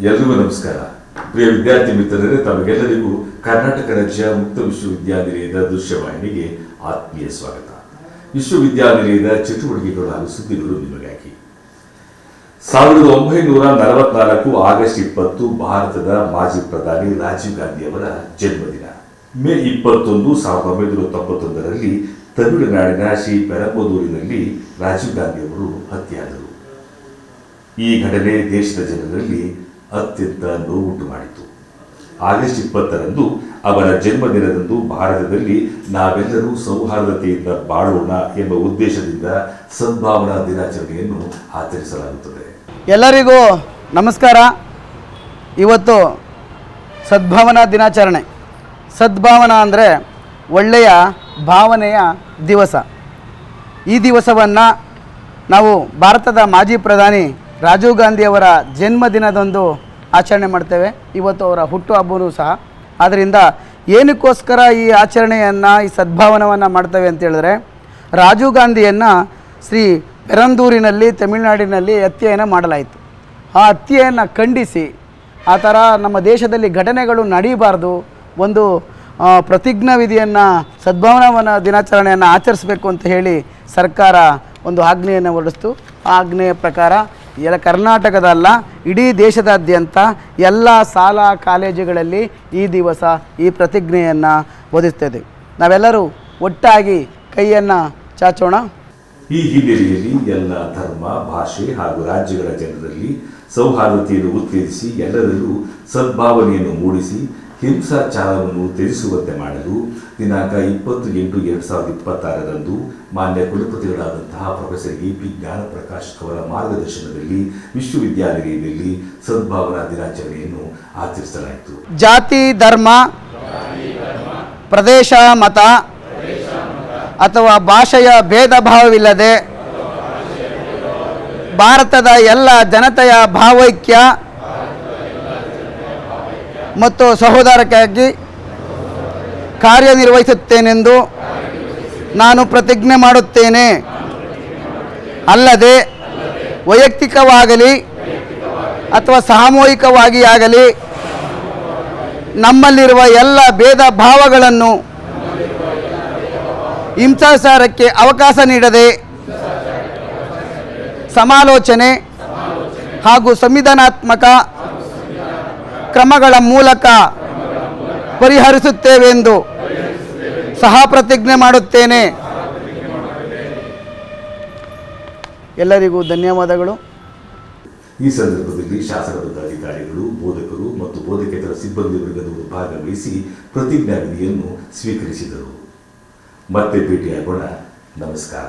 ಎಲ್ರಿಗೂ ನಮಸ್ಕಾರ. ಪ್ರಿಯ ವಿದ್ಯಾರ್ಥಿ ಮಿತ್ರರೇ, ತಮಗೆಲ್ಲರಿಗೂ ಕರ್ನಾಟಕ ರಾಜ್ಯ ಮುಕ್ತ ವಿಶ್ವವಿದ್ಯಾನಿಲಯದ ದೃಶ್ಯವಾಹಿನಿಗೆ ಆತ್ಮೀಯ ಸ್ವಾಗತ. ವಿಶ್ವವಿದ್ಯಾನಿಲಯದ ಚಟುವಟಿಕೆಗಳು ಹಾಗೂ ಸುದ್ದಿಗಳು ನಿಮಗಾಗಿ. 1944 ಆಗಸ್ಟ್ 20 ಭಾರತದ ಮಾಜಿ ಪ್ರಧಾನಿ ರಾಜೀವ್ ಗಾಂಧಿ ಅವರ ಜನ್ಮದಿನ. ಮೇ 21, 1991ರಲ್ಲಿ ತಮಿಳುನಾಡಿನ ಶ್ರೀ ಪೆರಂಬದೂರಿನಲ್ಲಿ ರಾಜೀವ್ ಗಾಂಧಿ ಅವರು ಹತ್ಯೆಯಾದರು. ಈ ಘಟನೆ ದೇಶದ ಜನರಲ್ಲಿ ಅತ್ಯಂತ ನೋವುಂಟು ಮಾಡಿತು. ಆಗಸ್ಟ್ 20ರಂದು ಅವರ ಜನ್ಮದಿನದಂದು ಭಾರತದಲ್ಲಿ ನಾವೆಲ್ಲರೂ ಸೌಹಾರ್ದತೆಯಿಂದ ಬಾಳೋಣ ಎಂಬ ಉದ್ದೇಶದಿಂದ ಸದ್ಭಾವನಾ ದಿನಾಚರಣೆಯನ್ನು ಆಚರಿಸಲಾಗುತ್ತದೆ. ಎಲ್ಲರಿಗೂ ನಮಸ್ಕಾರ. ಇವತ್ತು ಸದ್ಭಾವನಾ ದಿನಾಚರಣೆ. ಸದ್ಭಾವನಾ ಅಂದರೆ ಒಳ್ಳೆಯ ಭಾವನೆಯ ದಿವಸ. ಈ ದಿವಸವನ್ನು ನಾವು ಭಾರತದ ಮಾಜಿ ಪ್ರಧಾನಿ ರಾಜೀವ್ ಗಾಂಧಿಯವರ ಜನ್ಮದಿನದಂದು ಆಚರಣೆ ಮಾಡ್ತೇವೆ. ಇವತ್ತು ಅವರ ಹುಟ್ಟುಹಬ್ಬವೂ ಸಹ. ಆದ್ದರಿಂದ ಏನಕ್ಕೋಸ್ಕರ ಈ ಆಚರಣೆಯನ್ನು, ಈ ಸದ್ಭಾವನವನ್ನು ಮಾಡ್ತೇವೆ ಅಂತ ಹೇಳಿದ್ರೆ, ರಾಜೀವ್ ಗಾಂಧಿಯನ್ನು ಶ್ರೀ ಪೆರಂದೂರಿನಲ್ಲಿ ತಮಿಳುನಾಡಿನಲ್ಲಿ ಹತ್ಯೆಯನ್ನು ಮಾಡಲಾಯಿತು. ಆ ಹತ್ಯೆಯನ್ನು ಖಂಡಿಸಿ, ಆ ಥರ ನಮ್ಮ ದೇಶದಲ್ಲಿ ಘಟನೆಗಳು ನಡೀಬಾರ್ದು, ಒಂದು ಪ್ರತಿಜ್ಞಾ ವಿಧಿಯನ್ನು, ಸದ್ಭಾವನಾ ದಿನಾಚರಣೆಯನ್ನು ಆಚರಿಸಬೇಕು ಅಂತ ಹೇಳಿ ಸರ್ಕಾರ ಒಂದು ಆಜ್ಞೆಯನ್ನು ಹೊರಡಿಸ್ತು. ಆ ಆಜ್ಞೆಯ ಪ್ರಕಾರ ಕರ್ನಾಟಕದಲ್ಲ, ಇಡೀ ದೇಶದಾದ್ಯಂತ ಎಲ್ಲ ಶಾಲಾ ಕಾಲೇಜುಗಳಲ್ಲಿ ಈ ದಿವಸ ಈ ಪ್ರತಿಜ್ಞೆಯನ್ನು ಬೋಧಿಸ್ತೇವೆ. ನಾವೆಲ್ಲರೂ ಒಟ್ಟಾಗಿ ಕೈಯನ್ನು ಚಾಚೋಣ. ಈ ಹಿನ್ನೆಲೆಯಲ್ಲಿ ಎಲ್ಲ ಧರ್ಮ, ಭಾಷೆ ಹಾಗೂ ರಾಜ್ಯಗಳ ಜನರಲ್ಲಿ ಸೌಹಾರ್ದತೆಯನ್ನು ಉತ್ತೇಜಿಸಿ ಎಲ್ಲರಲ್ಲೂ ಸದ್ಭಾವನೆಯನ್ನು ಮೂಡಿಸಿ ಹಿಂಸಾಚಾರವನ್ನು ತ್ಯಜಿಸುವಂತೆ ಮಾಡಲು ದಿನಾಂಕ 20/8/2026ರಂದು ಮಾನ್ಯ ಕುಲಪತಿಗಳಾದಂತಹ ಪ್ರೊಫೆಸರ್ AP ಜ್ಞಾನಪ್ರಕಾಶ್ ಅವರ ಮಾರ್ಗದರ್ಶನದಲ್ಲಿ ವಿಶ್ವವಿದ್ಯಾನಿಲಯದಲ್ಲಿ ಸದ್ಭಾವನಾ ದಿನಾಚರಣೆಯನ್ನು ಆಚರಿಸಲಾಯಿತು. ಜಾತಿ, ಧರ್ಮ, ಪ್ರದೇಶ, ಮತ ಅಥವಾ ಭಾಷೆಯ ಭೇದ ಭಾವವಿಲ್ಲದೆ ಭಾರತದ ಎಲ್ಲ ಜನತೆಯ ಭಾವೈಕ್ಯ ಮತ್ತು ಸಹೋದರಕ್ಕಾಗಿ ಕಾರ್ಯನಿರ್ವಹಿಸುತ್ತೇನೆಂದು ನಾನು ಪ್ರತಿಜ್ಞೆ ಮಾಡುತ್ತೇನೆ. ಅಲ್ಲದೆ ವೈಯಕ್ತಿಕವಾಗಲಿ ಅಥವಾ ಸಾಮೂಹಿಕವಾಗಿ ಆಗಲಿ ನಮ್ಮಲ್ಲಿರುವ ಎಲ್ಲ ಭೇದ ಭಾವಗಳನ್ನು ಹಿಂಸಾಚಾರಕ್ಕೆ ಅವಕಾಶ ನೀಡದೆ ಸಮಾಲೋಚನೆ ಹಾಗೂ ಸಂವಿಧಾನಾತ್ಮಕ ಕ್ರಮಗಳ ಮೂಲಕ ಪರಿಹರಿಸುತ್ತೇವೆಂದು ಸಹ ಪ್ರತಿಜ್ಞೆ ಮಾಡುತ್ತೇನೆ. ಎಲ್ಲರಿಗೂ ಧನ್ಯವಾದಗಳು. ಈ ಸಂದರ್ಭದಲ್ಲಿ ಶಾಸನಬದ್ಧ ಅಧಿಕಾರಿಗಳು, ಬೋಧಕರು ಮತ್ತು ಬೋಧಕೇತರ ಸಿಬ್ಬಂದಿ ವರ್ಗದವರು ಭಾಗವಹಿಸಿ ಪ್ರತಿಜ್ಞಾ ವಿಧಿಯನ್ನು ಸ್ವೀಕರಿಸಿದರು. ಮತ್ತೆ ಭೇಟಿಯಾಗೋಣ. ನಮಸ್ಕಾರ.